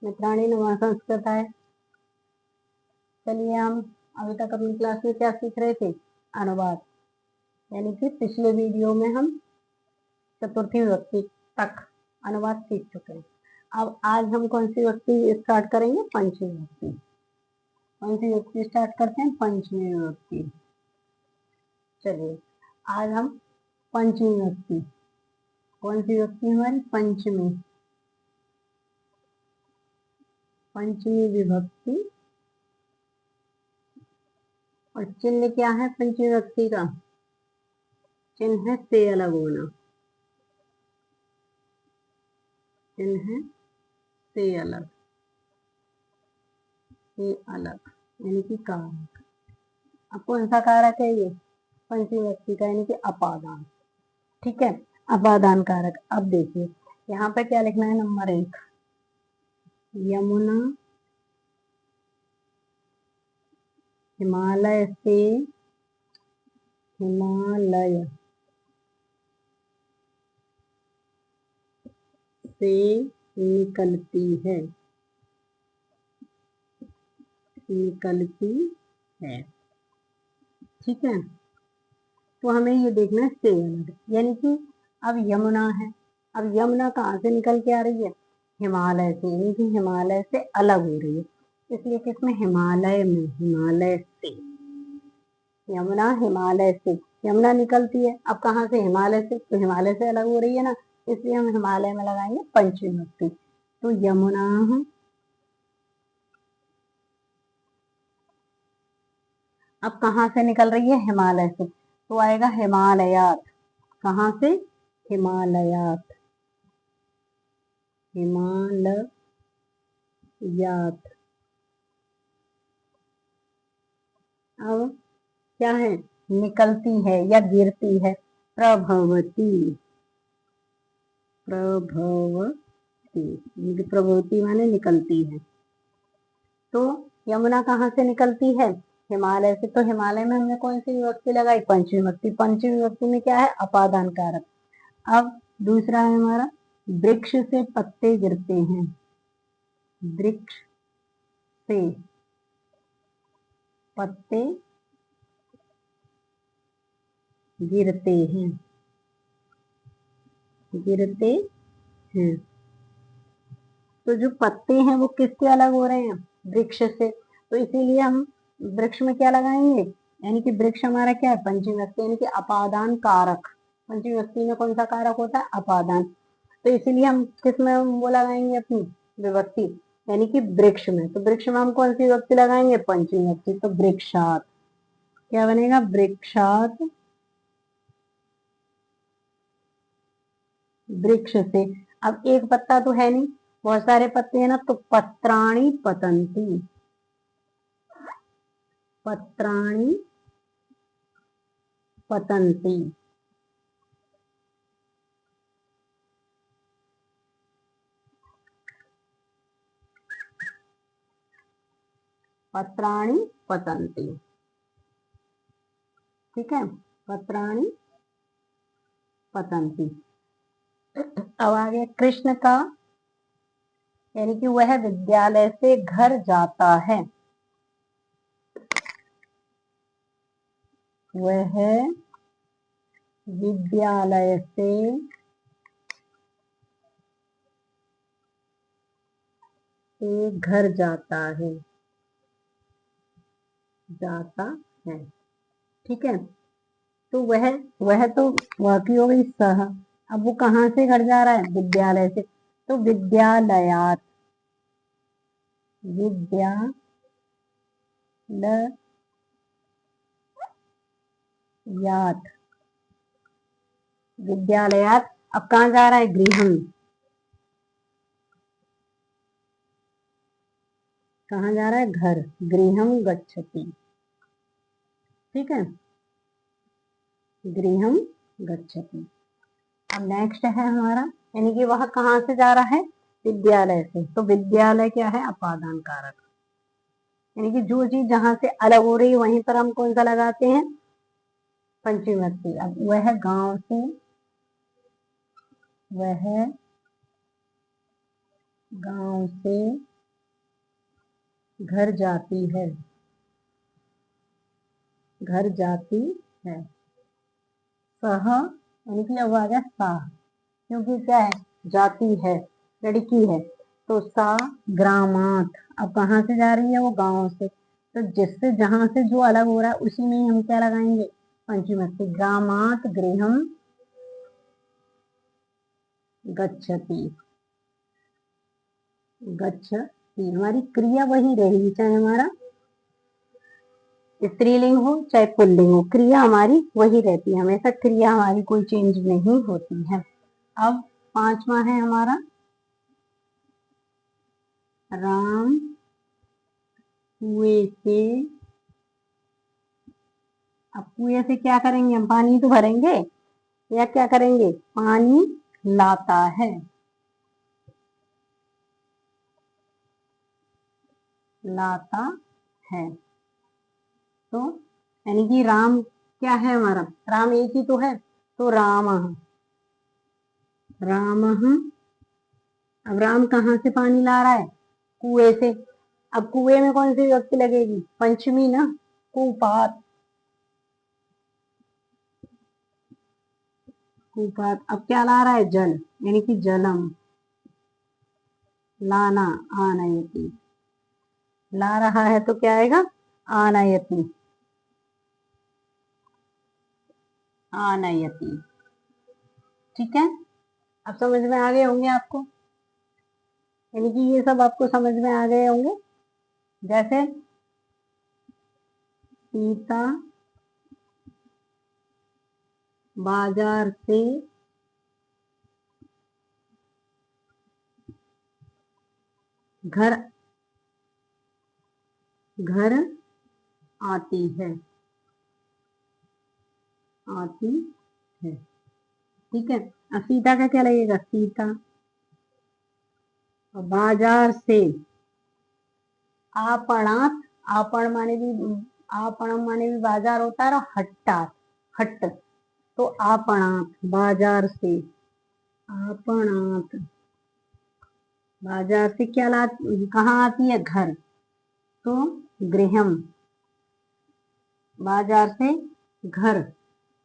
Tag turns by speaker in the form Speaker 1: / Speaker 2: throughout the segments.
Speaker 1: मित्राणि नमः संस्कृताय। चलिए हम अभी तक अपनी क्लास में क्या सीख रहे थे? अनुवाद। यानी कि पिछले वीडियो में हम चतुर्थी विभक्ति तक अनुवाद सीख चुके हैं। अब आज हम कौन सी विभक्ति स्टार्ट करेंगे? पंचमी विभक्ति। कौन सी विभक्ति स्टार्ट करते हैं? पंचमी विभक्ति। चलिए आज हम पंचमी विभक्ति, कौन सी विभक्ति हमारी? पंचमी। पंचमी विभक्ति और चिन्ह क्या है पंचमी विभक्ति का? चिन्ह है से अलग होना। चिन्ह है से अलग, से अलग यानी कि कारक। अब कौन सा कारक है ये? पंचमी विभक्ति का, यानी कि अपादान। ठीक है, अपादान कारक। अब देखिए यहाँ पे क्या लिखना है? नंबर 1, यमुना हिमालय से, हिमालय से निकलती है, निकलती है। ठीक है, तो हमें ये देखना है से अलग, यानी कि अब यमुना है। अब यमुना कहाँ से निकल के आ रही है? हिमालय से, यानी कि हिमालय से अलग हो रही है। इसलिए किसमें? हिमालय में। हिमालय से, यमुना हिमालय से, यमुना निकलती है। अब कहाँ से? हिमालय से, तो हिमालय से अलग हो रही है ना, इसलिए हम हिमालय में लगाएंगे पंचमी विभक्ति। तो यमुना अब कहाँ से निकल रही है? हिमालय से, तो आएगा हिमालयात। कहाँ से? हिमालयात। हिमालयात। अब क्या है? निकलती है या गिरती है? प्रभवती। प्रभवती, प्रभवती माने निकलती है। तो यमुना कहाँ से निकलती है? हिमालय से। तो हिमालय में हमने कौन सी विभक्ति लगाई? पंचमी विभक्ति। पंचमी विभक्ति में क्या है? अपादान कारक। अब दूसरा है हमारा, वृक्ष से पत्ते गिरते हैं। वृक्ष से पत्ते गिरते हैं, गिरते हैं। तो जो पत्ते हैं वो किससे अलग हो रहे हैं? वृक्ष से। तो इसीलिए हम वृक्ष में क्या लगाएंगे? यानी कि वृक्ष हमारा क्या है? पंचमी विभक्ति, यानी कि अपादान कारक। पंचमी विभक्ति में कौन सा कारक होता है? अपादान। तो इसीलिए हम किस में वो लगाएंगे अपनी विभक्ति? यानी कि वृक्ष में। तो वृक्ष में हम कौन सी विभक्ति लगाएंगे? पंचमी विभक्ति। तो वृक्षात। क्या बनेगा? वृक्षात। वृक्ष से। अब एक पत्ता तो है नहीं, बहुत सारे पत्ते हैं ना, तो पत्राणि पतंती। पत्राणि पतंती। पत्राणि पतंती। ठीक है, पत्राणि पतंती। अब आगे कृष्ण का, यानी कि वह विद्यालय से घर जाता है। वह विद्यालय से घर जाता है, जाता है। ठीक है, तो वह तो वह की हो गई सह। अब वो कहाँ से घर जा रहा है? विद्यालय से। तो विद्यालयात। विद्यालयात। विद्यालयात। अब कहाँ जा रहा है? गृहम। कहाँ जा रहा है? घर। गृहम गच्छति। ठीक है, गृहम गच्छति। अब नेक्स्ट है हमारा, यानी कि वह कहाँ से जा रहा है? विद्यालय से। तो विद्यालय क्या है? अपादान कारक। यानी कि जो चीज जहां से अलग हो रही है वहीं पर हम कौन सा लगाते हैं? पंचमी विभक्ति। अब वह गांव से, वह गांव से घर जाती है, घर जाती है। सह यानी कि अब आ गया सा, क्योंकि क्या है, जाती है, लड़की है, तो सा ग्रामात, अब कहाँ से जा रही है, वो गांव से, तो जिससे जहां से जो अलग हो रहा है उसी में ही हम क्या लगाएंगे, पंचमी। ग्रामात गृहम गच्छति, गच्छति हमारी क्रिया वही रहेगी, चाहे हमारा स्त्रीलिंग हो चाहे पुल्लिंग हो, क्रिया हमारी वही रहती है, हमेशा क्रिया हमारी कोई चेंज नहीं होती है। अब पांचवा है हमारा राम कुएं से, अब कुएं से क्या करेंगे, हम पानी तो भरेंगे या क्या करेंगे, पानी लाता है, लाता है। तो यानी कि राम क्या है हमारा, राम एक ही तो है, तो राम, राम, अब राम कहाँ से पानी ला रहा है, कुएं से। अब कुएं में कौन सी विभक्ति लगेगी, पंचमी ना, कुपात, कुपात। अब क्या ला रहा है, जल, यानी कि जलम, लाना, आनयति, ला रहा है तो क्या आएगा, आनयति, आनयति। ठीक है, अब समझ में आ गए होंगे आपको, यानी कि ये सब आपको समझ में आ गए होंगे। जैसे सीता बाजार से घर, घर आती है, आती है। ठीक है, अब सीता का क्या लगेगा, सीता, बाजार से, आपणात, आपण माने भी, आपण माने भी बाजार होता है, और हट्टात, हट्ट, तो आपणात, बाजार से, आपणात, बाजार से क्या ला, कहाँ आती है, घर, तो गृहम, बाजार से घर,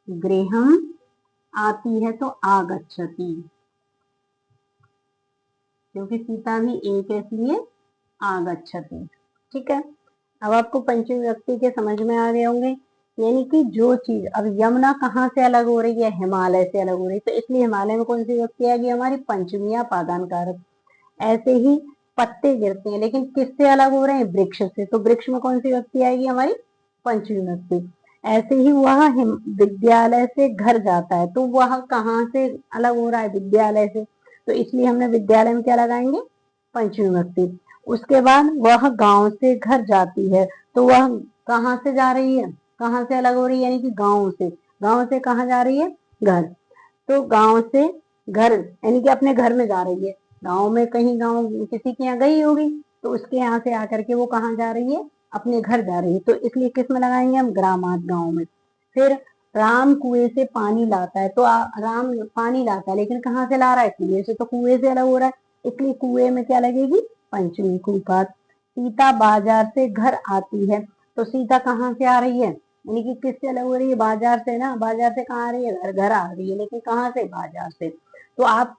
Speaker 1: गृहम आती है तो आगच्छति, क्योंकि सीता भी एक है इसलिए आगच्छति। ठीक है, अब आपको पंचमी विभक्ति के समझ में आ गए होंगे, यानी कि जो चीज, अब यमुना कहाँ से अलग हो रही है, हिमालय से अलग हो रही है, तो इसलिए हिमालय में कौन सी विभक्ति आएगी हमारी, पंचमी या पादान कारक। ऐसे ही पत्ते गिरते हैं लेकिन किससे अलग हो रहे हैं, वृक्ष से, तो वृक्ष में कौन सी विभक्ति आएगी हमारी, पंचमी विभक्ति। ऐसे ही वह विद्यालय से घर जाता है, तो वह कहाँ से अलग हो रहा है, विद्यालय से, तो इसलिए हमने विद्यालय में क्या लगाएंगे, पंचमी विभक्ति। उसके बाद वह गांव से घर जाती है, तो वह कहाँ से जा रही है, कहाँ से अलग हो रही है, यानी कि गांव से, गांव से कहाँ जा रही है, घर, तो गांव से घर यानी कि अपने घर में जा रही है, गांव में कहीं, गांव किसी के यहाँ गई होगी, तो उसके यहाँ से आकर के वो कहाँ जा रही है, अपने घर जा रही है, तो इसलिए किस में लगाएंगे हम, ग्रामात, गांव में। फिर राम कुएं से पानी लाता है, तो राम पानी लाता है लेकिन कहाँ से ला रहा है, कुएं से, तो कुएं से अलग हो रहा है, इसलिए कुएं में क्या लगेगी, पंचमी, कुपात। सीता बाजार से घर आती है, तो सीता कहाँ से आ रही है, यानी कि किससे अलग हो रही है, बाजार से ना, बाजार से कहाँ आ रही है, घर, घर आ रही है, लेकिन कहाँ से, बाजार से। तो आप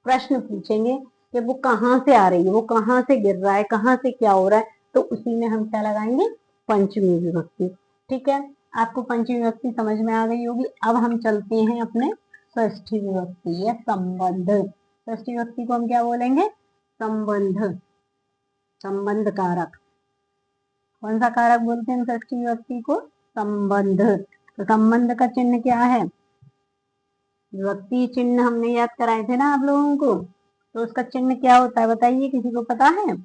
Speaker 1: प्रश्न पूछेंगे कि वो कहाँ से आ रही है, वो कहाँ से गिर रहा है, कहाँ से क्या हो रहा है, तो उसी में हम क्या लगाएंगे, पंचमी विभक्ति। ठीक है, आपको पंचमी विभक्ति समझ में आ गई होगी। अब हम चलते हैं अपने षष्ठी विभक्ति या संबंध। षष्ठी विभक्ति को हम क्या बोलेंगे, संबंध, संबंध कारक। कौन सा कारक बोलते हैं षष्ठी विभक्ति को, संबंध। तो संबंध का चिन्ह क्या है, विभक्ति चिन्ह हमने याद कराए थे ना आप लोगों को, तो उसका चिन्ह क्या होता है बताइए, किसी को पता है,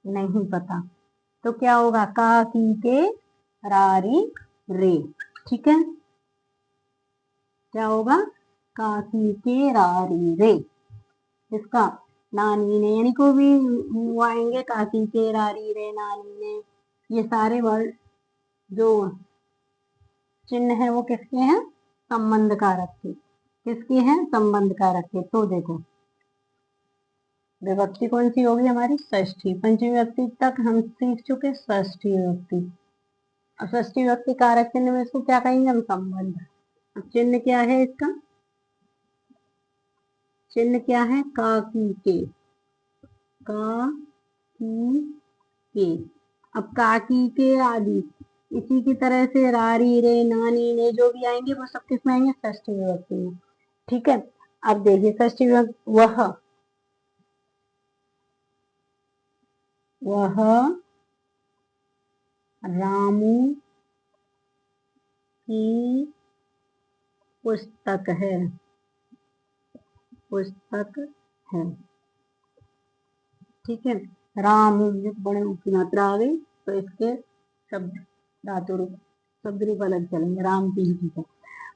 Speaker 1: नहीं पता, तो क्या होगा, का की के रारी रे। ठीक है, क्या होगा, का की के रारी रे, इसका नानी ने, यानी को भी वो आएंगे, काकी के रारी रे, नानी ने, ये सारे वर्ड जो चिन्ह है वो किसके हैं, संबंध कारक के, किसके हैं, संबंध कारक के। तो देखो विभक्ति कौन सी होगी हमारी? षष्ठी। पंचमी विभक्ति तक हम सीख चुके षष्ठी विभक्ति। अब षष्ठी विभक्ति कारक चिन्ह में इसको क्या कहेंगे हम? संबंध। अब चिन्ह क्या है इसका? चिन्ह क्या है? का की के। का की के। अब काकी के आदि इसी की तरह से रारी रे नानी ने जो भी आएंगे वो सब किस में आएंगे? षष्ठी विभक्ति में। ठीक है। अब देखिए षष्ठी विभक्ति वह रामू की पुस्तक है। पुस्तक है। ठीक है। रामू बड़े की मात्रा आ गई तो इसके शब्द धातु रूप शब्द रूप अलग चलेंगे। राम की ही। ठीक है।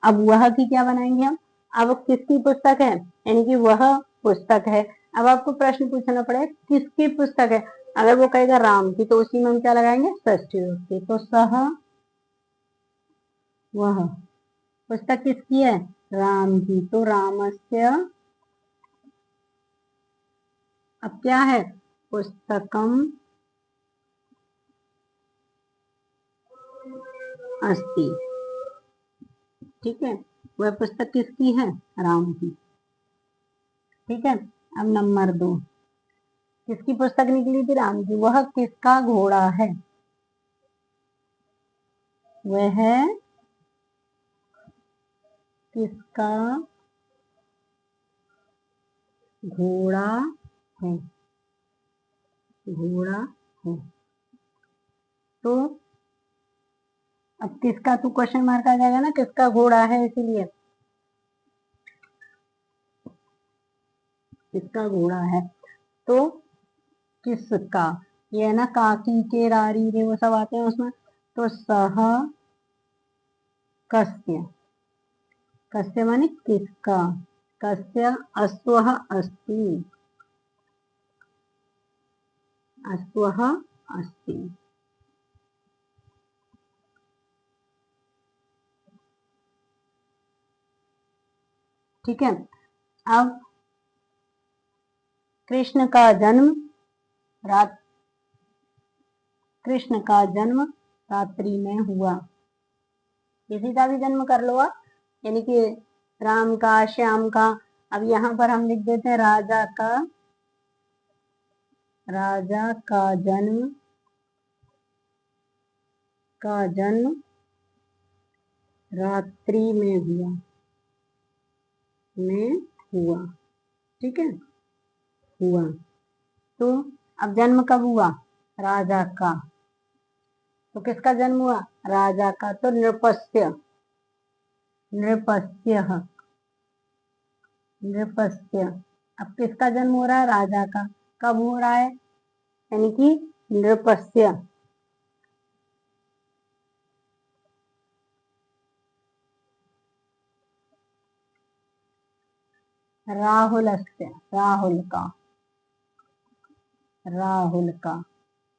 Speaker 1: अब वह की क्या बनाएंगे हम? अब किसकी पुस्तक है? यानी कि वह पुस्तक है। अब आपको प्रश्न पूछना पड़ेगा किसकी पुस्तक है? अगर वो कहेगा राम की तो उसी में हम क्या लगाएंगे? षष्ठी विभक्ति। तो सह वह पुस्तक किसकी है? राम की। तो रामस्य अब क्या है? पुस्तकम अस्ति। ठीक है। वह पुस्तक किसकी है? राम की। ठीक है। अब नंबर 2 किसकी पुस्तक निकली थी? राम की। वह किसका घोड़ा है? वह किसका घोड़ा है? घोड़ा है। तो अब किसका तो क्वेश्चन मार्क आ जाएगा ना, किसका घोड़ा है, इसीलिए किसका घोड़ा है। तो किसका, ये है ना काकी के रारी रे वो सब आते हैं उसमें। तो सह कस्य। कस्य माने किसका। कस्य अश्वः अस्ति। अश्वः अस्ति। ठीक है। अब कृष्ण का जन्म रात कृष्ण का जन्म रात्रि में हुआ। किसी का भी जन्म कर लो आप, यानी कि राम का, श्याम का। अब यहाँ पर हम लिख देते हैं राजा का जन्म रात्रि में हुआ। ठीक है। हुआ। तो अब जन्म कब हुआ? राजा का। तो किसका जन्म हुआ? राजा का। तो नृपस्य। नृपस्य। नृपस्य। अब किसका जन्म हो रहा है? राजा का। कब हो रहा है? यानी कि नृपस्य। राहुलस्य। राहुल का।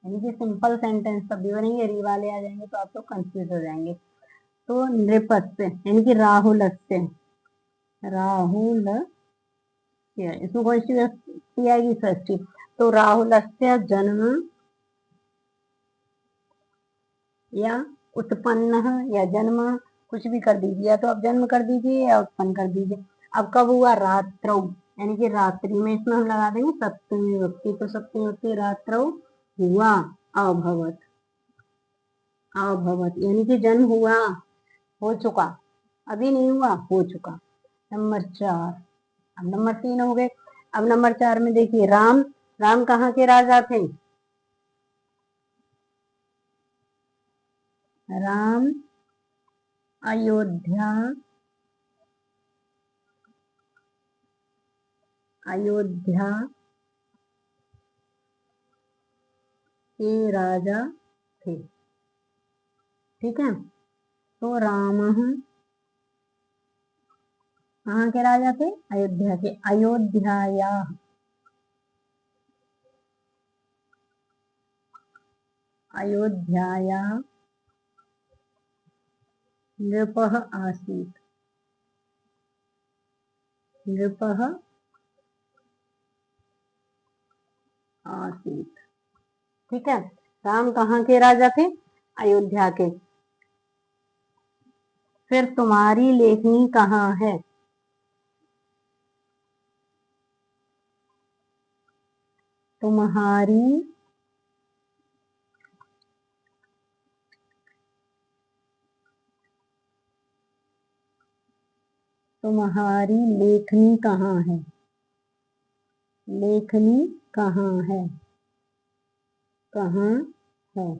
Speaker 1: यानी कि सिंपल सेंटेंस सब भी बनेंगे, री वाले आ जाएंगे तो आप लोग कंफ्यूज हो जाएंगे। तो नृपस्य यानी कि राहुलस्य। राहुल इसमें कौन सी व्यक्ति आएगी? षष्ठी। तो राहुलस्य जन्म या उत्पन्न या जन्म, कुछ भी कर दीजिए, या तो आप जन्म कर दीजिए या उत्पन्न कर दीजिए। अब कब हुआ? रात्रौ, यानी कि रात्रि में। इसमें हम लगा देंगे सप्तमी विभक्ति। तो सप्तमी विभक्ति रात्रौ हुआ। अभवत। अभवत यानी कि जन्म हुआ, हो चुका, अभी नहीं हुआ, हो चुका। नंबर 4। अब नंबर 3 हो गए। अब नंबर 4 में देखिए राम। राम कहाँ के राजा थे? राम अयोध्या अयोध्या के राजा थे। ठीक है। तो राम कहाँ के राजा थे? अयोध्या के। अयोध्याया अयोध्याया नृपः आसीत्। नृपः आसीत। ठीक है, राम कहाँ के राजा थे? अयोध्या के। फिर तुम्हारी लेखनी कहाँ है? तुम्हारी तुम्हारी लेखनी कहाँ है? लेखनी कहाँ है? कहाँ है?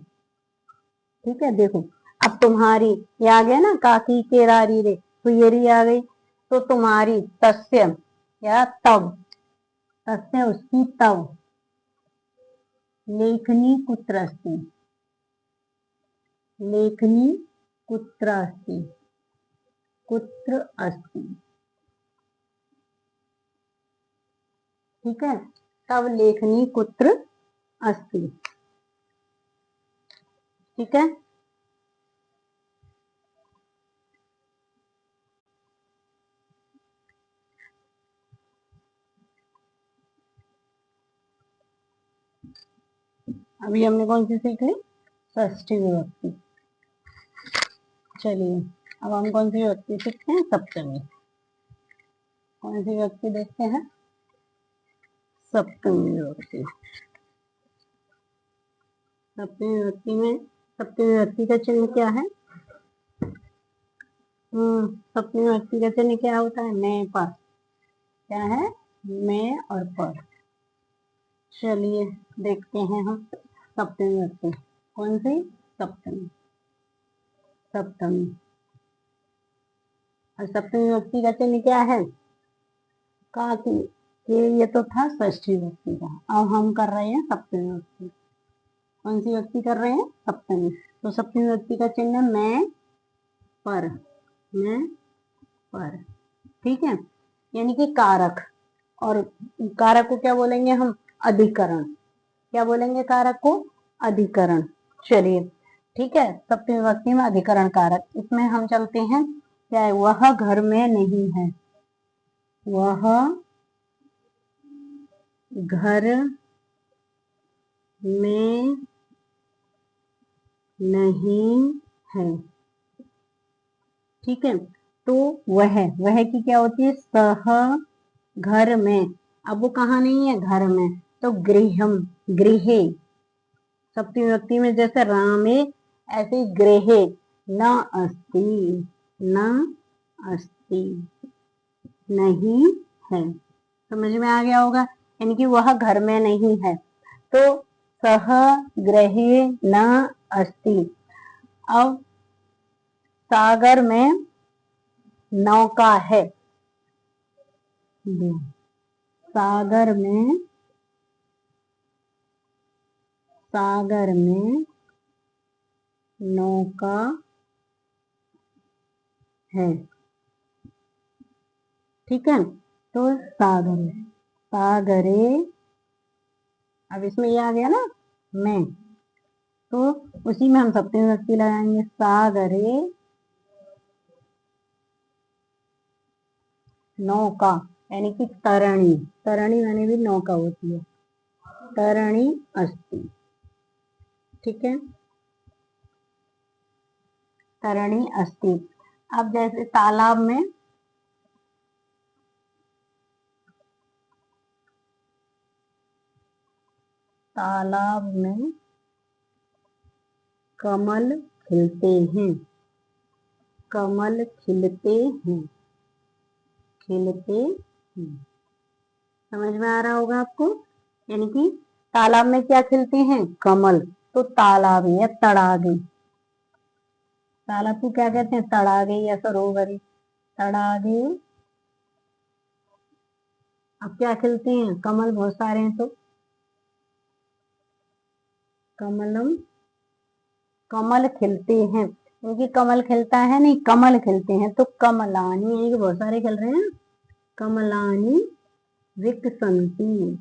Speaker 1: ठीक है, देखो अब तुम्हारी ये आ गया ना, काकी केरारी रे हुयरी आ गई, तो तुम्हारी तस्य या तव, तस्य उसकी, तव लेखनी कुत्र अस्ति? लेखनी कुत्र अस्ति? कुत्र अस्ति? ठीक है, तब लेखनी कुत्र अस्ति? ठीक है, अभी हमने कौन सी सीख ली? षष्ठी विभक्ति। चलिए अब हम कौन सी विभक्ति सीखते हैं? सप्तमी। कौन सी विभक्ति देखते हैं? सप्तमी विभक्ति। सप्तमी विभक्ति में सप्तमी विभक्ति का चिन्ह क्या है? सप्तमी विभक्ति का चिन्ह क्या होता है? मैं पर। क्या है? मैं और पर। चलिए देखते हैं हम सप्तमी विभक्ति। कौन सी? सप्तमी। सप्तमी। और सप्तमी विभक्ति का चिन्ह क्या है? काकी। ये तो था षष्ठी विभक्ति का, अब हम कर रहे हैं सप्तमी विभक्ति। कौन सी विभक्ति कर रहे हैं? सप्तमी। तो सप्तमी विभक्ति का चिन्ह मैं पर। मैं पर। ठीक है, यानी कि कारक। और कारक को क्या बोलेंगे हम? अधिकरण। क्या बोलेंगे कारक को? अधिकरण। चलिए ठीक है, सप्तमी विभक्ति में अधिकरण कारक, इसमें हम चलते हैं। क्या है? वह घर में नहीं है। वह घर में नहीं है। ठीक है, तो वह की क्या होती है? सह घर में। अब वो कहाँ नहीं है? घर में, तो गृहम, गृहे। सप्तमी विभक्ति में जैसे रामे, ऐसे गृहे न अस्ति। न अस्ति, नहीं है। समझ में आ गया होगा, यानी कि वह घर में नहीं है। तो सह गृहे न अस्ति। अब सागर में नौका है। सागर में, सागर में नौका है। ठीक है, तो सागर, सागरे। अब इसमें ये आ गया ना मैं, तो उसी में हम सप्तमी विभक्ति लगाएंगे। सागरे नौका, यानी कि तरणी। तरणी यानी भी नौका होती है। तरणी अस्ति। ठीक है, तरणी अस्ति। अब जैसे तालाब में, तालाब में कमल खिलते हैं। कमल खिलते हैं। खिलते हैं। समझ में आ रहा होगा आपको, यानी कि तालाब में क्या खिलते हैं? कमल। तो तालाब या तड़ागे। तालाब को क्या कहते हैं? तड़ागे या सरोवर। तड़ागे। अब क्या खिलते हैं? कमल बहुत सारे हैं, तो कमलम, कमल खिलते हैं। क्योंकि कमल खिलता है नहीं, कमल खिलते हैं, तो कमलानी, यानी कि बहुत सारे खिल रहे हैं। कमलानी विकसंती।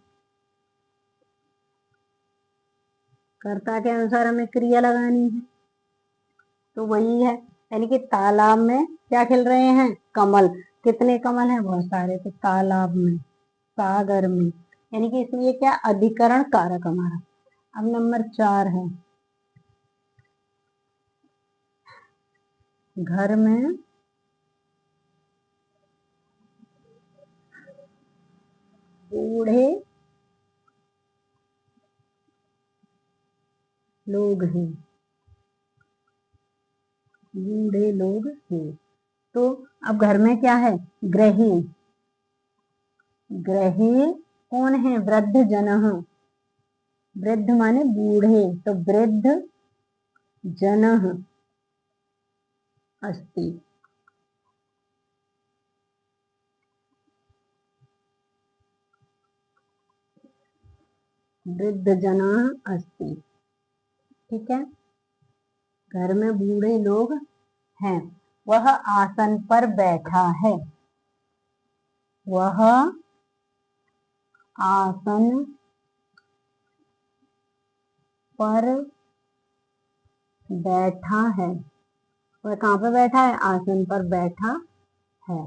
Speaker 1: कर्ता के अनुसार हमें क्रिया लगानी है, तो वही है। यानी कि तालाब में क्या खिल रहे हैं? कमल। कितने कमल हैं? बहुत सारे। तो तालाब में, सागर में, यानी कि इसलिए क्या अधिकरण कारक हमारा। अब नंबर 4 है, घर में बूढ़े लोग हैं, बूढ़े लोग हैं। तो अब घर में क्या है, ग्रही, ग्रही कौन है, वृद्ध जन, वृद्ध माने बूढ़े, तो वृद्ध जन अस्ति, वृद्ध जना अस्ति। ठीक है, घर में बूढ़े लोग हैं, वह आसन पर बैठा है, वह आसन पर बैठा है, वह कहाँ पर बैठा है, आसन पर बैठा है।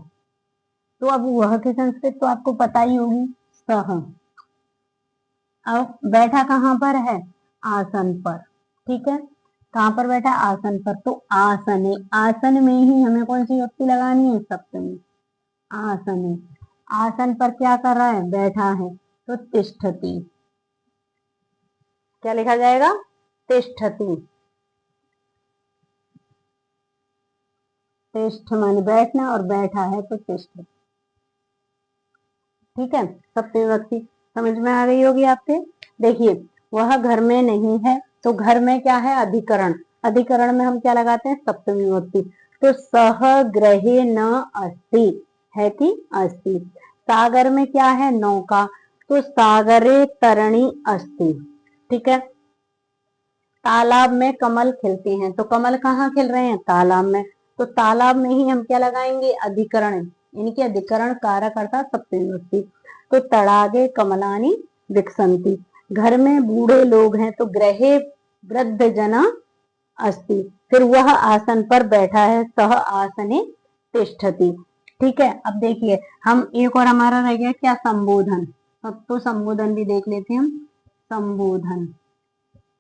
Speaker 1: तो अब वह की संस्कृत तो आपको पता ही होगी, सह। अब बैठा कहाँ पर है, आसन पर। ठीक है, कहाँ पर बैठा, आसन पर, तो आसने, आसन में ही हमें कौन सी युक्ति लगानी है, सप्तमी, आसने, आसन पर क्या कर रहा है, बैठा है, तो तिष्ठति, क्या लिखा जाएगा, तिष्ठति, तिष्ठ माने बैठना और बैठा है तो तिष्ठ। ठीक है, सप्तमी विभक्ति समझ में आ गई होगी आपके। देखिए, वह घर में नहीं है, तो घर में क्या है, अधिकरण, अधिकरण में हम क्या लगाते हैं, सप्तमी विभक्ति। तो सह ग्रहे न अस्ति, है कि अस्ति। सागर में क्या है, नौका, तो सागरे तरणी अस्ति। ठीक है, तालाब में कमल खिलते हैं, तो कमल कहाँ खिल रहे हैं, तालाब में, तो तालाब में ही हम क्या लगाएंगे, अधिकरण, यानी कि अधिकरण कारक अर्थात सप्तमी विभक्ति। तो तड़ागे कमलानी विकसंती, घर में बूढ़े लोग हैं, तो ग्रहे वृद्ध जना अस्ति, फिर वह आसन पर बैठा है, सह आसने तिष्ठति। ठीक है, अब देखिए हम एक और हमारा रह गया क्या, संबोधन। अब तो संबोधन भी देख लेते हैं हम, संबोधन,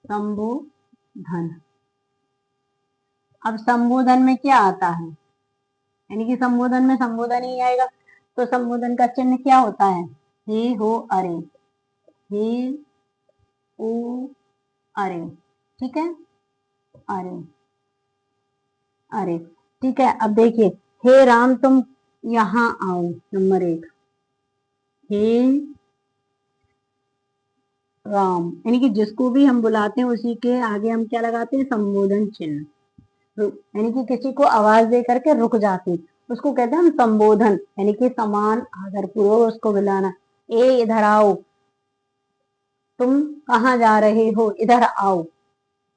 Speaker 1: संबोधन। अब संबोधन में क्या आता है, यानी कि संबोधन में संबोधन ही आएगा, तो संबोधन का चिन्ह क्या होता है, हे हो अरे, हे ओ अरे। ठीक है, अरे, अरे। ठीक है, अब देखिए, हे राम तुम यहाँ आओ, नंबर 1, हे राम, यानी कि जिसको भी हम बुलाते हैं उसी के आगे हम क्या लगाते हैं, संबोधन चिन्ह, यानी कि किसी को आवाज दे करके रुक जाते हैं, उसको कहते हैं हम संबोधन, यानी कि समान आदर पूर्वक उसको बुलाना। ए इधर आओ, तुम कहाँ जा रहे हो, इधर आओ,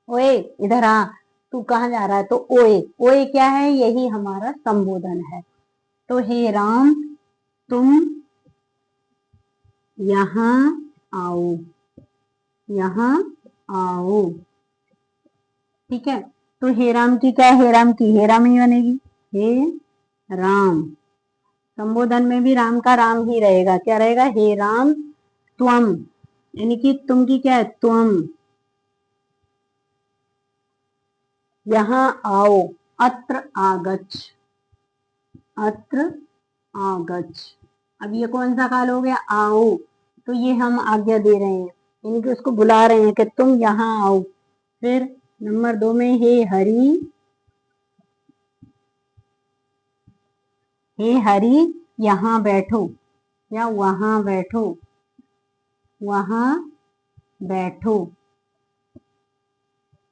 Speaker 1: ओए इधर आ, तू कहाँ जा रहा है, तो ओए, ओए क्या है, यही हमारा संबोधन है। तो हे राम तुम यहाँ आओ, यहाँ आओ। ठीक है, तो हे राम की क्या, हे राम की हे राम ही बनेगी, हे राम। संबोधन में भी राम का राम ही रहेगा, क्या रहेगा, हे राम त्वम, यानी कि तुम की क्या है, त्वम यहाँ आओ, अत्र आगच्छ, अत्र आगच्छ। अब ये कौन सा काल हो गया, आओ, तो ये हम आज्ञा दे रहे हैं, यानी कि उसको बुला रहे हैं कि तुम यहाँ आओ। फिर नंबर 2 में हे हरि, हे हरि यहाँ बैठो, या वहां बैठो, वहां बैठो,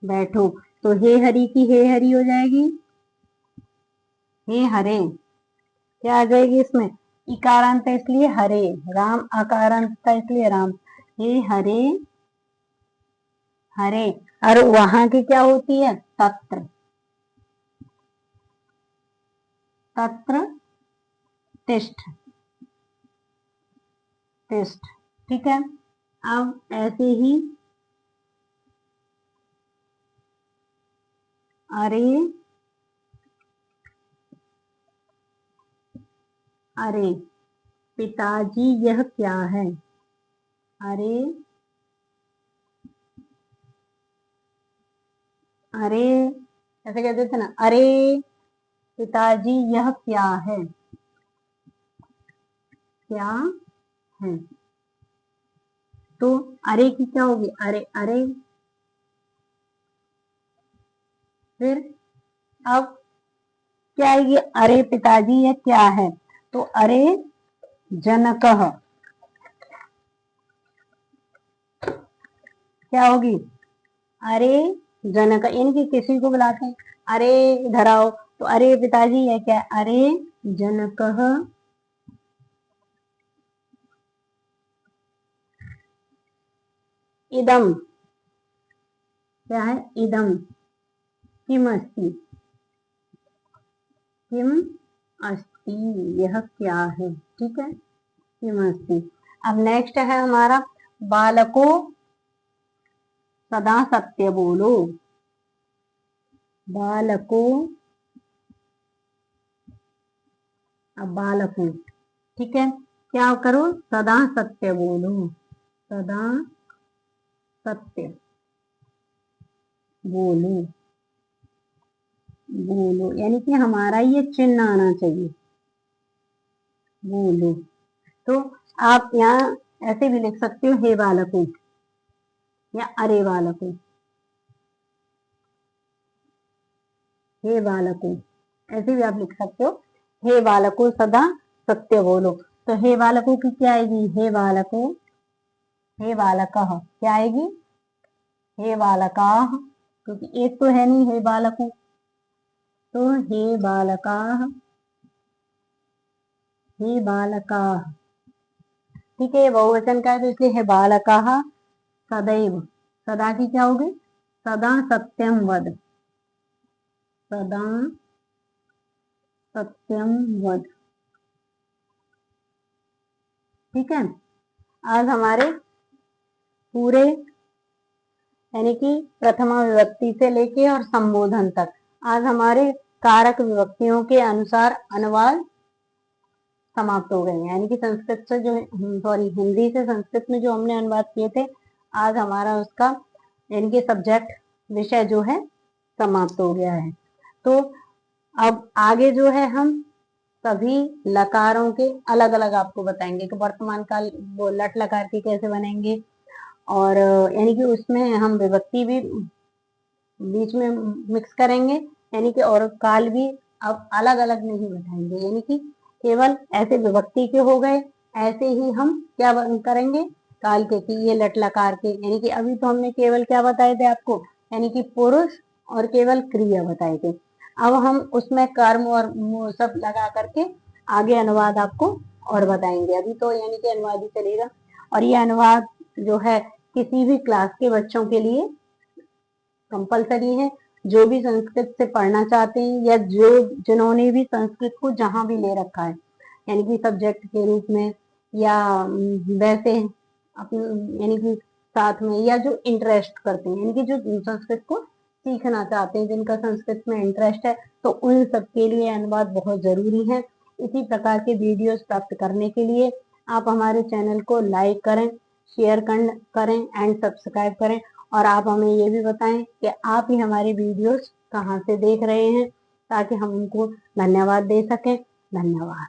Speaker 1: बैठो। तो हे हरि की हे हरि हो जाएगी, हे हरे, क्या आ जाएगी इसमें, इकारांत है इसलिए हरे, राम अकारांत था इसलिए राम, हे हरे, हरे। और वहां की क्या होती है, तत्र, तत्र तिष्ठ, तिष्ठ। ठीक है, अब ऐसे ही अरे, अरे पिताजी यह क्या है, अरे अरे ऐसे कहते थे ना, अरे पिताजी यह क्या है, क्या है। तो अरे की क्या होगी, अरे अरे। फिर अब क्या आएगी, अरे पिताजी यह क्या है, तो अरे जनकः क्या होगी, अरे जनक, यानी कि किसी को बुलाते हैं, अरे इधर आओ, तो अरे पिताजी ये क्या है, अरे जनकः इदम, क्या है, इदम किम अस्ति, किम अस्ति, यह क्या है, ठीक है, किम अस्ति। अब नेक्स्ट है हमारा, बालको सदा सत्य बोलो, बालको, अब बालको, ठीक है, क्या करो, सदा सत्य बोलो, सदा सत्य बोलो, बोलो यानी कि हमारा ये चिन्ह आना चाहिए, बोलो। तो आप यहाँ ऐसे भी लिख सकते हो, हे बालकों, या अरे बालकों, हे बालकों, ऐसे भी आप लिख सकते हो, हे बालकों सदा सत्य बोलो। तो हे बालकों की क्या आएगी, हे बालकों, हे बालकः क्या आएगी, हे बालकाः, क्योंकि एक तो है नहीं हे बालकों, तो हे बालकाः, हे बालकाः, ठीक है, ये बहुवचन का है तो इसलिए हे बालकाः सदैव, सदा की क्या होगी, सदा सत्यम वद, सदा सत्यम वद, ठीक है। आज हमारे पूरे यानी कि प्रथमा विभक्ति से लेके और संबोधन तक आज हमारे कारक विभक्तियों के अनुसार अनुवाद समाप्त हो गए हैं, यानी कि संस्कृत से जो, सॉरी हिंदी से संस्कृत में जो हमने अनुवाद किए थे, आज हमारा उसका यानी कि सब्जेक्ट विषय जो है समाप्त हो गया है। तो अब आगे जो है हम सभी लकारों के अलग अलग आपको बताएंगे कि वर्तमान काल वो लट लकार के कैसे बनेंगे, और यानी कि उसमें हम विभक्ति भी बीच में मिक्स करेंगे, यानी कि और काल भी अब अलग अलग नहीं बताएंगे, यानी कि केवल ऐसे विभक्ति के हो गए, ऐसे ही हम क्या करेंगे काल के, कि ये लट लकार के, यानी कि अभी तो हमने केवल क्या बताए थे आपको, यानी कि पुरुष और केवल क्रिया बताए थे। अब हम उसमें कर्म और वो सब लगा करके आगे अनुवाद आपको और बताएंगे, अभी तो यानी कि अनुवाद ही चलेगा। और ये अनुवाद जो है किसी भी क्लास के बच्चों के लिए कंपलसरी है, जो भी संस्कृत से पढ़ना चाहते हैं या जो जिन्होंने भी संस्कृत को जहां भी ले रखा है, यानी कि सब्जेक्ट के रूप में या वैसे अपने यानी कि साथ में, या जो इंटरेस्ट करते हैं, यानी कि जो संस्कृत को सीखना चाहते हैं, जिनका संस्कृत में इंटरेस्ट है, तो उन सबके लिए अनुवाद बहुत जरूरी है। इसी प्रकार के वीडियोस प्राप्त करने के लिए आप हमारे चैनल को लाइक करें, शेयर करें एंड सब्सक्राइब करें, और आप हमें ये भी बताएं कि आप ही हमारी वीडियोस कहाँ से देख रहे हैं, ताकि हम उनको धन्यवाद दे सकें। धन्यवाद।